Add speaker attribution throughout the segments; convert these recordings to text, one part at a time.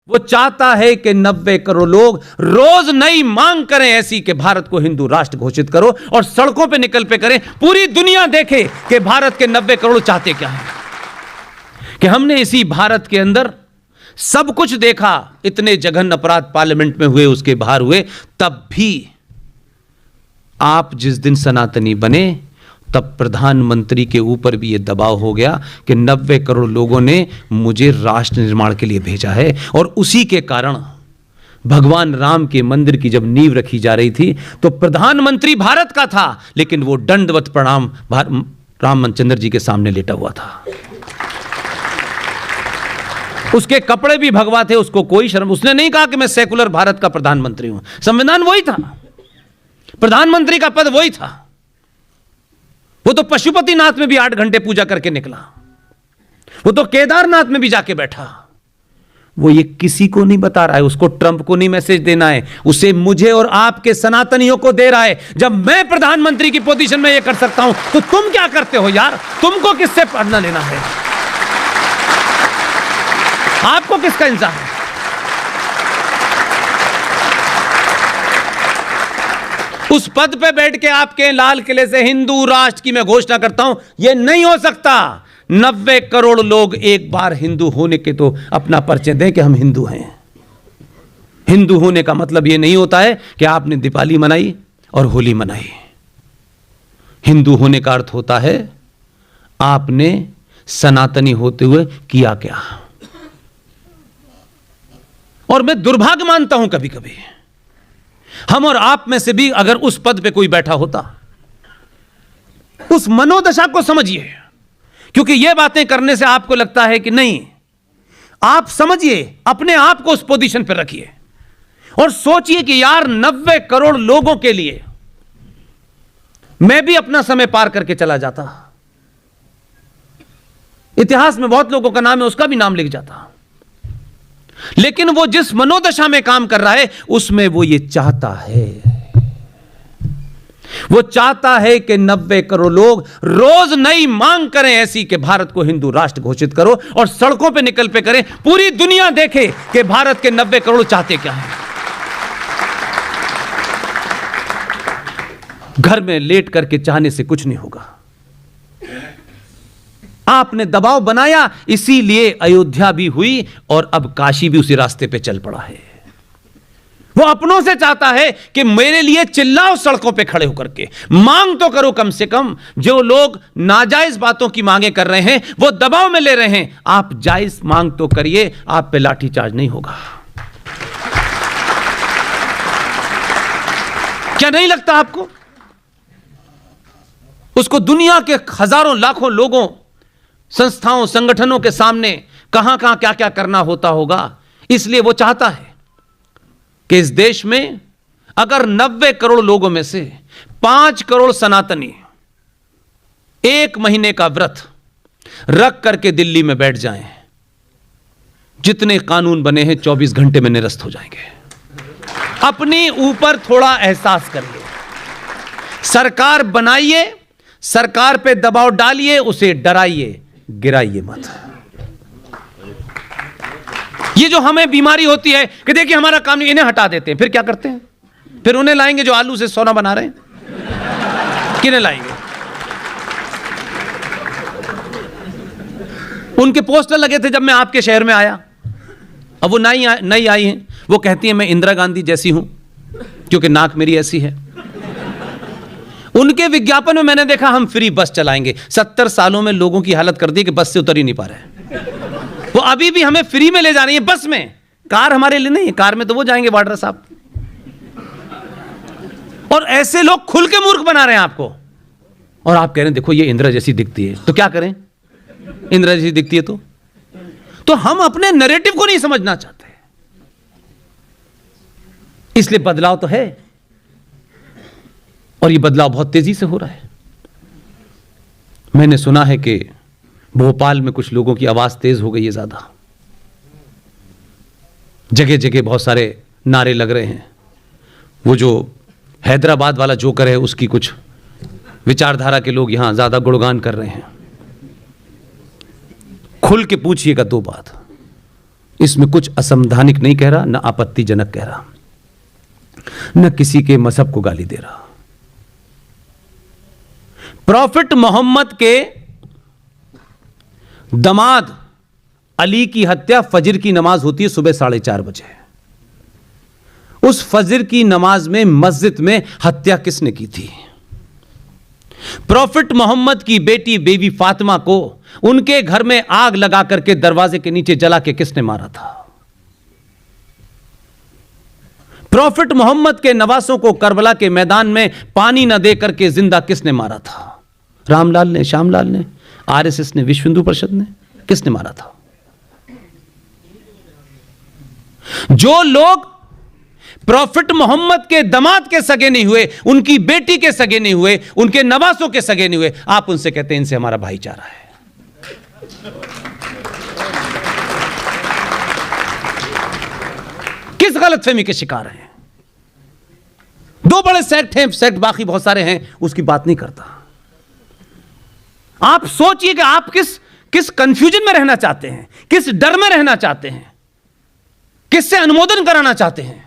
Speaker 1: वो चाहता है कि 90 करोड़ लोग रोज नई मांग करें ऐसी कि भारत को हिंदू राष्ट्र घोषित करो और सड़कों पे निकल पे करें, पूरी दुनिया देखे कि भारत के 90 करोड़ चाहते क्या है। कि हमने इसी भारत के अंदर सब कुछ देखा, इतने जघन्य अपराध पार्लियामेंट में हुए, उसके बाहर हुए, तब भी आप जिस दिन सनातनी बने तब प्रधानमंत्री के ऊपर भी यह दबाव हो गया कि 90 करोड़ लोगों ने मुझे राष्ट्र निर्माण के लिए भेजा है। और उसी के कारण भगवान राम के मंदिर की जब नींव रखी जा रही थी तो प्रधानमंत्री भारत का था, लेकिन वो दंडवत प्रणाम रामचंद्र जी के सामने लेटा हुआ था। उसके कपड़े भी भगवा थे, उसको कोई शर्म, उसने नहीं कहा कि मैं सेकुलर भारत का प्रधानमंत्री हूं। संविधान वही था, प्रधानमंत्री का पद वही था। वो तो पशुपतिनाथ में भी 8 घंटे पूजा करके निकला, वो तो केदारनाथ में भी जाके बैठा। वो ये किसी को नहीं बता रहा है, उसको ट्रंप को नहीं मैसेज देना है, उसे मुझे और आपके सनातनियों को दे रहा है। जब मैं प्रधानमंत्री की पोजीशन में ये कर सकता हूं तो तुम क्या करते हो यार? तुमको किससे पढ़ना लेना है? आपको किसका इंतजार है? उस पद पे बैठ के आपके लाल किले से हिंदू राष्ट्र की मैं घोषणा करता हूं, यह नहीं हो सकता। 90 करोड़ लोग एक बार हिंदू होने के तो अपना परिचय दें कि हम हिंदू हैं। हिंदू होने का मतलब यह नहीं होता है कि आपने दीपावली मनाई और होली मनाई। हिंदू होने का अर्थ होता है आपने सनातनी होते हुए किया क्या। और मैं दुर्भाग्य मानता हूं कभी कभी हम और आप में से भी अगर उस पद पे कोई बैठा होता, उस मनोदशा को समझिए, क्योंकि यह बातें करने से आपको लगता है कि नहीं, आप समझिए, अपने आप को उस पोजीशन पर रखिए और सोचिए कि यार 90 करोड़ लोगों के लिए मैं भी अपना समय पार करके चला जाता। इतिहास में बहुत लोगों का नाम है, उसका भी नाम लिख जाता। लेकिन वो जिस मनोदशा में काम कर रहा है उसमें वो ये चाहता है, वो चाहता है कि 90 करोड़ लोग रोज नई मांग करें ऐसी कि भारत को हिंदू राष्ट्र घोषित करो और सड़कों पे निकल पे करें, पूरी दुनिया देखे कि भारत के 90 करोड़ चाहते क्या है। घर में लेट करके चाहने से कुछ नहीं होगा। आपने दबाव बनाया, इसीलिए अयोध्या भी हुई और अब काशी भी उसी रास्ते पे चल पड़ा है। वो अपनों से चाहता है कि मेरे लिए चिल्लाओ सड़कों पे खड़े होकर के, मांग तो करो कम से कम। जो लोग नाजायज बातों की मांगे कर रहे हैं वो दबाव में ले रहे हैं, आप जायज मांग तो करिए, आप पे लाठीचार्ज नहीं होगा। क्या नहीं लगता आपको? उसको दुनिया के हजारों लाखों लोगों, संस्थाओं, संगठनों के सामने कहां कहां क्या क्या करना होता होगा। इसलिए वो चाहता है कि इस देश में अगर 90 करोड़ लोगों में से 5 करोड़ सनातनी 1 महीने का व्रत रख करके दिल्ली में बैठ जाएं, जितने कानून बने हैं 24 घंटे में निरस्त हो जाएंगे। अपने ऊपर थोड़ा एहसास करिए, सरकार बनाइए, सरकार पे दबाव डालिए, उसे डराइए, गिराइए मत। ये जो हमें बीमारी होती है कि देखिए हमारा काम नहीं, इन्हें हटा देते हैं, फिर क्या करते हैं? फिर उन्हें लाएंगे जो आलू से सोना बना रहे हैं। किन्हें लाएंगे? उनके पोस्टर लगे थे जब मैं आपके शहर में आया, अब वो नई आई हैं, वो कहती हैं मैं इंदिरा गांधी जैसी हूं क्योंकि नाक मेरी ऐसी है। उनके विज्ञापन में मैंने देखा हम फ्री बस चलाएंगे। 70 सालों में लोगों की हालत कर दी कि बस से उतर ही नहीं पा रहे। वो अभी भी हमें फ्री में ले जा रही है बस में। कार हमारे लिए नहीं है, कार में तो वो जाएंगे वाड्रा साहब। और ऐसे लोग खुल के मूर्ख बना रहे हैं आपको, और आप कह रहे हैं देखो ये इंदिरा जैसी दिखती है, तो क्या करें? इंदिरा जैसी दिखती है तो हम अपने नैरेटिव को नहीं समझना चाहते, इसलिए बदलाव तो है और ये बदलाव बहुत तेजी से हो रहा है। मैंने सुना है कि भोपाल में कुछ लोगों की आवाज तेज हो गई है ज्यादा, जगह जगह बहुत सारे नारे लग रहे हैं। वो जो हैदराबाद वाला जोकर है उसकी कुछ विचारधारा के लोग यहां ज्यादा गुणगान कर रहे हैं। खुल के पूछिएगा 2 बात, इसमें कुछ असंवैधानिक नहीं कह रहा, न आपत्तिजनक कह रहा, न किसी के मजहब को गाली दे रहा। प्रॉफिट मोहम्मद के दामाद अली की हत्या फजर की नमाज होती है सुबह 4:30 बजे। उस फजर की नमाज में मस्जिद में हत्या किसने की थी? प्रॉफिट मोहम्मद की बेटी बीवी फातिमा को उनके घर में आग लगा करके दरवाजे के नीचे जला के किसने मारा था? प्रॉफिट मोहम्मद के नवासों को करबला के मैदान में पानी न दे करके जिंदा किसने मारा था? रामलाल ने, श्यामलाल ने, आरएसएस ने, विश्व हिंदू परिषद ने? किसने मारा था? जो लोग प्रॉफिट मोहम्मद के दामाद के सगे नहीं हुए, उनकी बेटी के सगे नहीं हुए, उनके नवासों के सगे नहीं हुए, आप उनसे कहते हैं इनसे हमारा भाईचारा है। किस गलतफहमी के शिकार हैं? दो बड़े सेक्ट हैं, सेक्ट बाकी बहुत सारे हैं, उसकी बात नहीं करता। आप सोचिए कि आप किस कंफ्यूजन में रहना चाहते हैं, किस डर में रहना चाहते हैं, किससे अनुमोदन कराना चाहते हैं।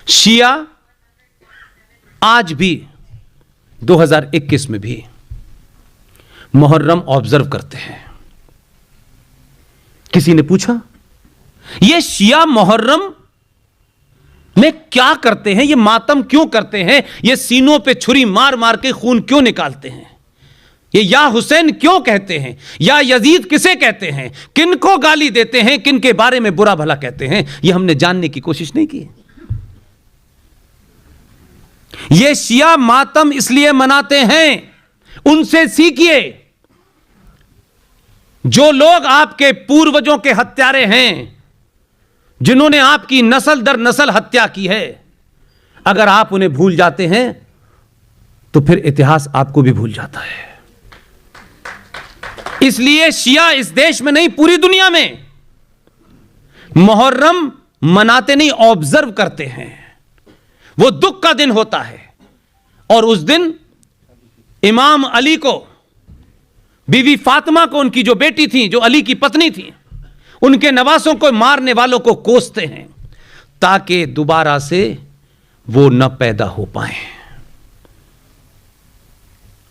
Speaker 1: शिया आज भी 2021 में भी मुहर्रम ऑब्जर्व करते हैं। किसी ने पूछा ये शिया मुहर्रम में क्या करते हैं, ये मातम क्यों करते हैं, ये सीनों पे छुरी मार मार के खून क्यों निकालते हैं, ये या हुसैन क्यों कहते हैं, या यजीद किसे कहते हैं, किनको गाली देते हैं, किन के बारे में बुरा भला कहते हैं, ये हमने जानने की कोशिश नहीं की। ये शिया मातम इसलिए मनाते हैं, उनसे सीखिए। जो लोग आपके पूर्वजों के हत्यारे हैं, जिन्होंने आपकी नस्ल दर नस्ल हत्या की है, अगर आप उन्हें भूल जाते हैं तो फिर इतिहास आपको भी भूल जाता है। इसलिए शिया इस देश में नहीं, पूरी दुनिया में मुहर्रम मनाते नहीं, ऑब्जर्व करते हैं। वो दुख का दिन होता है और उस दिन इमाम अली को, बीवी फातिमा को, उनकी जो बेटी थी, जो अली की पत्नी थी, उनके नवासों को, मारने वालों को कोसते हैं ताकि दोबारा से वो न पैदा हो पाए।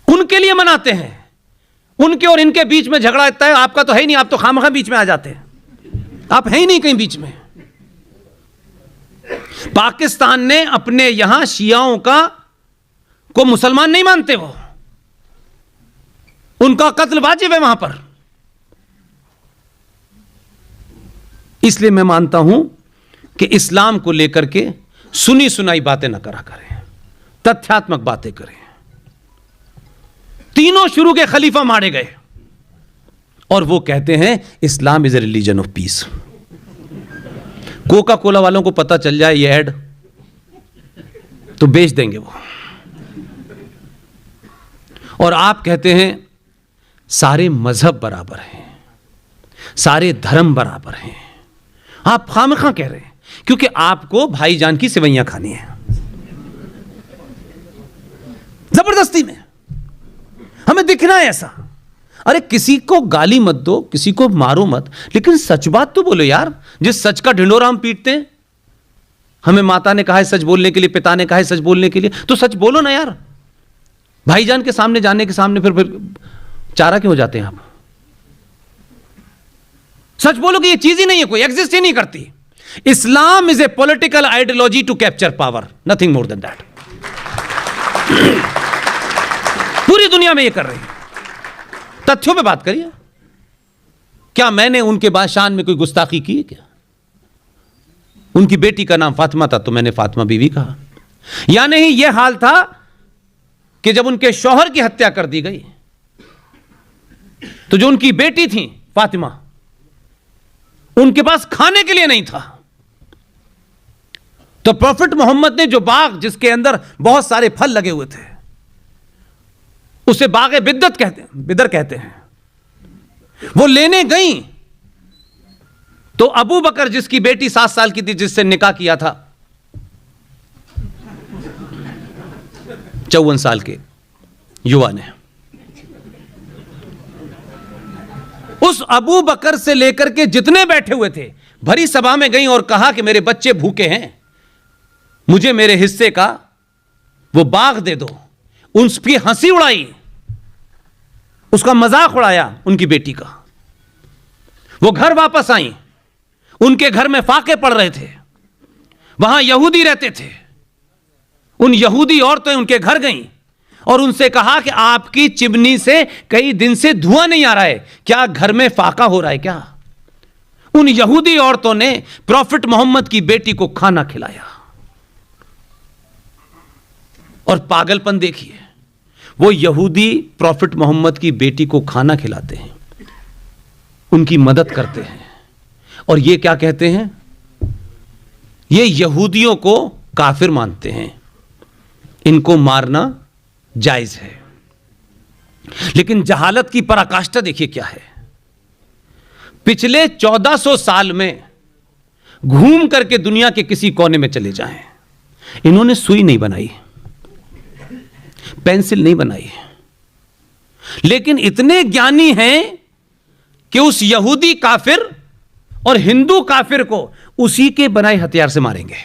Speaker 1: उनके लिए मनाते हैं। उनके और इनके बीच में झगड़ा इतना है, आपका तो है ही नहीं, आप तो खामखा बीच में आ जाते हैं, आप है ही नहीं कहीं बीच में। पाकिस्तान ने अपने यहां शियाओं को मुसलमान नहीं मानते, वो उनका कत्ल वाजिब है वहां पर। इसलिए मैं मानता हूं कि इस्लाम को लेकर के सुनी सुनाई बातें ना करा करें, तथ्यात्मक बातें करें। तीनों शुरू के खलीफा मारे गए और वो कहते हैं Islam is a religion of peace. Coca Cola वालों को पता चल जाए ये ऐड तो बेच देंगे वो। और आप कहते हैं सारे मजहब बराबर हैं, सारे धर्म बराबर हैं। आप खामखा कह रहे हैं क्योंकि आपको भाईजान की सेवैयां खानी है जबरदस्ती में, हमें दिखना है ऐसा। अरे किसी को गाली मत दो, किसी को मारो मत, लेकिन सच बात तो बोलो यार। जिस सच का ढिंडोरा हम पीटते हैं, हमें माता ने कहा है सच बोलने के लिए, पिता ने कहा है सच बोलने के लिए, तो सच बोलो ना यार। भाईजान के सामने जाने के सामने फिर चारा क्यों हो जाते हैं आप? सच बोलो कि ये चीज ही नहीं है, कोई एग्जिस्ट ही नहीं करती। Islam is a political ideology to capture power, nothing more than that. पूरी दुनिया में ये कर रही है। तथ्यों पे बात करिए। क्या मैंने उनके बादशाह में कोई गुस्ताखी की है क्या? उनकी बेटी का नाम फातिमा था तो मैंने फातिमा बीवी कहा, या नहीं यह हाल था कि जब उनके शौहर की हत्या कर दी गई तो जो उनकी बेटी थी फातिमा, उनके पास खाने के लिए नहीं था, तो प्रॉफिट मोहम्मद ने जो बाग जिसके अंदर बहुत सारे फल लगे हुए थे उसे बागे बिद्दत कहते हैं, बिदर कहते हैं, वो लेने गई तो अबू बकर जिसकी बेटी 7 साल की थी, जिससे निकाह किया था, 54 साल के युवा ने, उस अबू बकर से लेकर के जितने बैठे हुए थे भरी सभा में गई और कहा कि मेरे बच्चे भूखे हैं, मुझे मेरे हिस्से का वो बाग दे दो। उसकी हंसी उड़ाई, उसका मजाक उड़ाया उनकी बेटी का। वो घर वापस आई, उनके घर में फाके पड़ रहे थे, वहां यहूदी रहते थे। उन यहूदी औरतें उनके घर गईं और उनसे कहा कि आपकी चिमनी से कई दिन से धुआं नहीं आ रहा है, क्या घर में फाका हो रहा है क्या? उन यहूदी औरतों ने प्रॉफिट मोहम्मद की बेटी को खाना खिलाया। और पागलपन देखिए, वो यहूदी प्रॉफिट मोहम्मद की बेटी को खाना खिलाते हैं, उनकी मदद करते हैं, और ये क्या कहते हैं? ये यहूदियों को काफिर मानते हैं, इनको मारना जायज है। लेकिन जहालत की पराकाष्ठा देखिए क्या है। पिछले 1400 साल में घूम करके दुनिया के किसी कोने में चले जाएं, इन्होंने सुई नहीं बनाई, पेंसिल नहीं बनाई, लेकिन इतने ज्ञानी हैं कि उस यहूदी काफिर और हिंदू काफिर को उसी के बनाए हथियार से मारेंगे।